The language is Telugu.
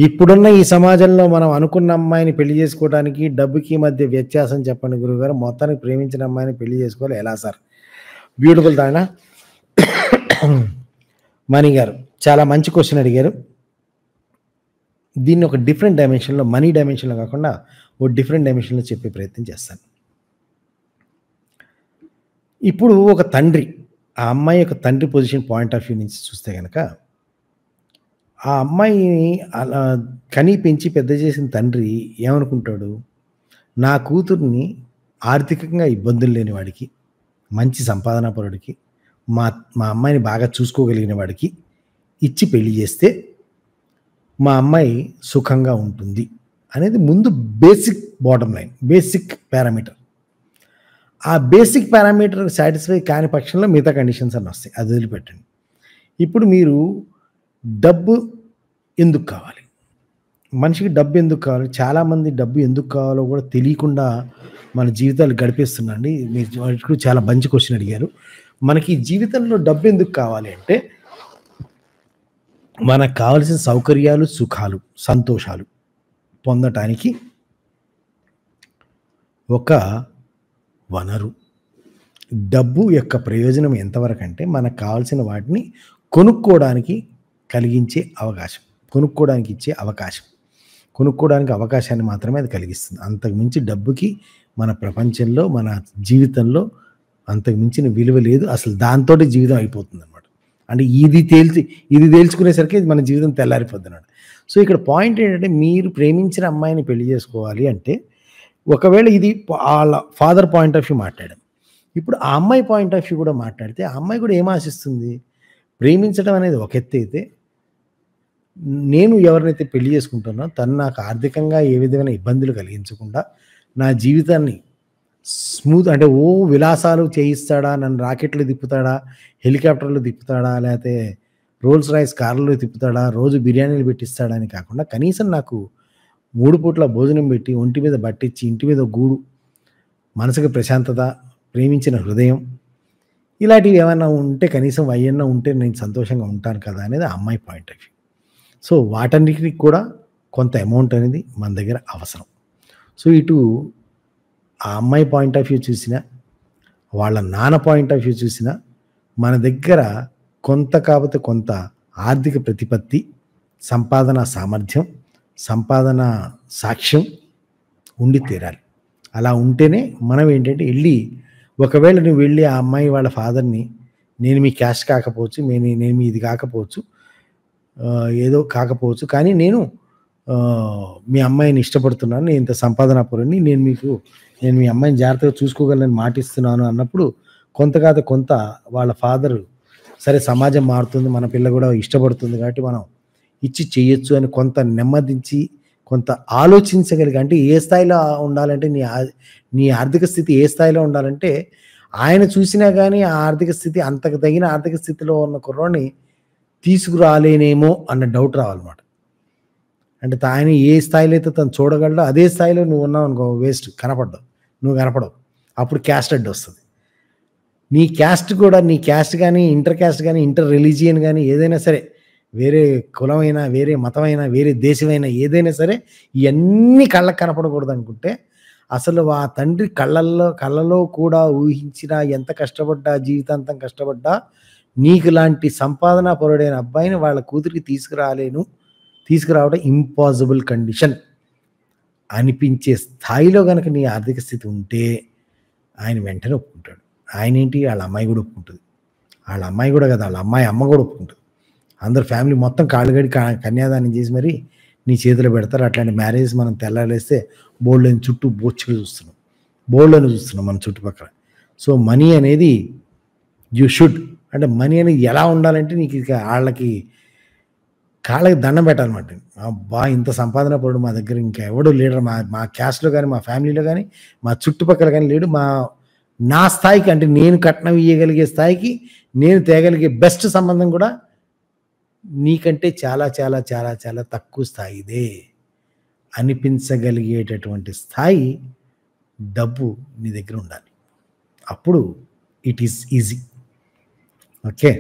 ఇప్పుడున్న ఈ సమాజంలో మనం అనుకున్న అమ్మాయిని పెళ్లి చేసుకోవడానికి డబ్బుకి మధ్య వ్యత్యాసం చెప్పండి గురువుగారు. మొత్తానికి ప్రేమించిన అమ్మాయిని పెళ్లి చేసుకోవాలి ఎలా సార్? బ్యూటిఫుల్ తానా మణి గారు చాలా మంచి క్వశ్చన్ అడిగారు. దీన్ని ఒక డిఫరెంట్ డైమెన్షన్లో, మనీ డైమెన్షన్లో కాకుండా ఓ డిఫరెంట్ డైమెన్షన్లో చెప్పే ప్రయత్నం చేస్తాను. ఇప్పుడు ఒక తండ్రి, ఆ అమ్మాయి యొక్క తండ్రి పొజిషన్ పాయింట్ ఆఫ్ వ్యూ నుంచి చూస్తే కనుక, ఆ అమ్మాయిని అలా కని పెంచి పెద్ద చేసిన తండ్రి ఏమనుకుంటాడు, నా కూతుర్ని ఆర్థికంగా ఇబ్బందులు లేని వాడికి, మంచి సంపాదనాపరుడికి, మా మా అమ్మాయిని బాగా చూసుకోగలిగిన వాడికి ఇచ్చి పెళ్లి చేస్తే మా అమ్మాయి సుఖంగా ఉంటుంది అనేది ముందు basic bottom line, basic parameter. ఆ బేసిక్ పారామీటర్ సాటిస్ఫై కాని పక్షంలో మిగతా కండిషన్స్ అన్నీ వస్తాయి, అది వదిలిపెట్టండి. ఇప్పుడు మీరు డబ్బు ఎందుకు కావాలి, మనిషికి డబ్బు ఎందుకు కావాలి, చాలామంది డబ్బు ఎందుకు కావాలో కూడా తెలియకుండా మన జీవితాలు గడిపేస్తున్నాండి. మీరు చాలా మంచి క్వశ్చన్ అడిగారు. మనకి జీవితంలో డబ్బు ఎందుకు కావాలి అంటే, మనకు కావాల్సిన సౌకర్యాలు, సుఖాలు, సంతోషాలు పొందటానికి ఒక వనరు. డబ్బు యొక్క ప్రయోజనం ఎంతవరకు అంటే, మనకు కావాల్సిన వాటిని కొనుక్కోవడానికి కలిగించే అవకాశం, కొనుక్కోవడానికి ఇచ్చే అవకాశం, కొనుక్కోవడానికి అవకాశాన్ని మాత్రమే అది కలిగిస్తుంది. అంతకుమించి డబ్బుకి మన ప్రపంచంలో, మన జీవితంలో అంతకు మించిన విలువ లేదు. అసలు దాంతోటి జీవితం అయిపోతుంది అనమాట. అంటే ఇది తేల్చుకునేసరికి మన జీవితం తెల్లారిపోద్ది అన్నమాట. సో ఇక్కడ పాయింట్ ఏంటంటే, మీరు ప్రేమించిన అమ్మాయిని పెళ్లి చేసుకోవాలి అంటే, ఒకవేళ ఇది వాళ్ళ ఫాదర్ పాయింట్ ఆఫ్ వ్యూ మాట్లాడాం, ఇప్పుడు ఆ అమ్మాయి పాయింట్ ఆఫ్ వ్యూ కూడా మాట్లాడితే, ఆ అమ్మాయి కూడా ఏం ఆశిస్తుంది? ప్రేమించడం అనేది ఒక ఎత్తు అయితే, నేను ఎవరినైతే పెళ్లి చేసుకుంటున్నానో తను నాకు ఆర్థికంగా ఏ విధమైన ఇబ్బందులు కలిగించకుండా నా జీవితాన్ని స్మూత్, అంటే ఓ విలాసాలు చేయిస్తాడా, నన్ను రాకెట్లు తిప్పుతాడా, హెలికాప్టర్లు తిప్పుతాడా, లేకపోతే రోల్స్ రాయిస్ కార్లలో తిప్పుతాడా, రోజు బిర్యానీలు పెట్టిస్తాడా అని కాకుండా, కనీసం నాకు 3 పూట్ల భోజనం పెట్టి, ఒంటి మీద బట్టిచ్చి, ఇంటి మీద గూడు, మనసుకు ప్రశాంతత, ప్రేమించిన హృదయం, ఇలాంటివి ఏమైనా ఉంటే, కనీసం అయ్యన్నా ఉంటే నేను సంతోషంగా ఉంటాను కదా అనేది ఆ అమ్మాయి పాయింట్ ఆఫ్ వ్యూ. సో వాటన్నిటికి కూడా కొంత అమౌంట్ అనేది మన దగ్గర అవసరం. సో ఇటు ఆ అమ్మాయి పాయింట్ ఆఫ్ వ్యూ చూసినా, వాళ్ళ నాన్న పాయింట్ ఆఫ్ వ్యూ చూసినా, మన దగ్గర కొంత కాకపోతే కొంత ఆర్థిక ప్రతిపత్తి, సంపాదన సామర్థ్యం, సంపాదన సాక్ష్యం ఉండి తీరాలి. అలా ఉంటేనే మనం ఏంటంటే ఒకవేళ నువ్వు వెళ్ళి ఆ అమ్మాయి వాళ్ళ ఫాదర్ని, నేను మీ క్యాస్ట్ కాకపోవచ్చు, నేను మీ ఇది కాకపోవచ్చు, ఏదో కాకపోవచ్చు, కానీ నేను మీ అమ్మాయిని ఇష్టపడుతున్నాను, నేను ఇంత సంపాదనాపరుని, నేను మీ అమ్మాయిని జాగ్రత్తగా చూసుకోగలను మాటిస్తున్నాను అన్నప్పుడు, కొంత కాదు కొంత వాళ్ళ ఫాదరు, సరే సమాజం మారుతుంది, మన పిల్ల కూడా ఇష్టపడుతుంది కాబట్టి మనం ఇచ్చి చేయొచ్చు అని కొంత నెమ్మదించి, కొంత ఆలోచించగలిగి, అంటే ఏ స్థాయిలో ఉండాలంటే, నీ ఆర్థిక స్థితి ఏ స్థాయిలో ఉండాలంటే, ఆయన చూసినా కానీ ఆ ఆర్థిక స్థితి, అంతకు తగిన ఆర్థిక స్థితిలో ఉన్న కుర్రోడిని తీసుకురాలేనేమో అన్న డౌట్ రావాలన్నమాట. అంటే ఆయన ఏ స్థాయిలో అయితే తను చూడగలడో అదే స్థాయిలో నువ్వు ఉన్నావు అనుకో, వేస్ట్, నువ్వు కనపడవు. అప్పుడు క్యాస్ట్ అడ్డు వస్తుంది. నీ క్యాస్ట్ కానీ, ఇంటర్ క్యాస్ట్ కానీ, ఇంటర్ రిలీజియన్ కానీ, ఏదైనా సరే, వేరే కులమైనా, వేరే మతమైనా, వేరే దేశమైనా, ఏదైనా సరే, ఇవన్నీ కళ్ళకు కనపడకూడదు అనుకుంటే, అసలు ఆ తండ్రి కళ్ళలో కూడా ఊహించినా, ఎంత కష్టపడ్డా, జీవితాంతం కష్టపడ్డా, నీకు లాంటి సంపాదన పరుడైన అబ్బాయిని వాళ్ళ కూతురికి తీసుకురావడం ఇంపాసిబుల్ కండిషన్ అనిపించే స్థాయిలో కనుక నీ ఆర్థిక స్థితి ఉంటే ఆయన వెంటనే ఒప్పుకుంటాడు. ఆయన ఏంటి, వాళ్ళ అమ్మాయి కూడా ఒప్పుకుంటుంది. వాళ్ళ అమ్మాయి కూడా కదా, వాళ్ళ అమ్మాయి అమ్మ కూడా ఒప్పుకుంటుంది. అందరు ఫ్యామిలీ మొత్తం కాళ్ళగడి కన్యాదానం చేసి మరి నీ చేతిలో పెడతారు. అట్లాంటి మ్యారేజెస్ మనం తెల్లారేస్తే బోల్డ్ని చుట్టూ బొచ్చులు చూస్తున్నాం మన చుట్టుపక్కల. సో మనీ అనేది అంటే మనీ అనేది ఎలా ఉండాలంటే, నీకు ఇక కాళ్ళకి దండం పెట్టాలన్నమాట. అబ్బా, ఇంత సంపాదన పడు మా దగ్గర ఇంకా ఎవడు లేడు, మా క్యాస్ట్లో కానీ, మా ఫ్యామిలీలో కానీ, మా చుట్టుపక్కల కానీ లేడు. నా స్థాయికి, అంటే నేను కట్నం ఇయ్యగలిగే స్థాయికి, నేను తేగలిగే బెస్ట్ సంబంధం కూడా నీకంటే చాలా చాలా చాలా చాలా తక్కువ స్థాయిదే అనిపించగలిగేటటువంటి స్థాయి డబ్బు నీ దగ్గర ఉండాలి. అప్పుడు ఇట్ ఈస్ ఈజీ. ఓకే.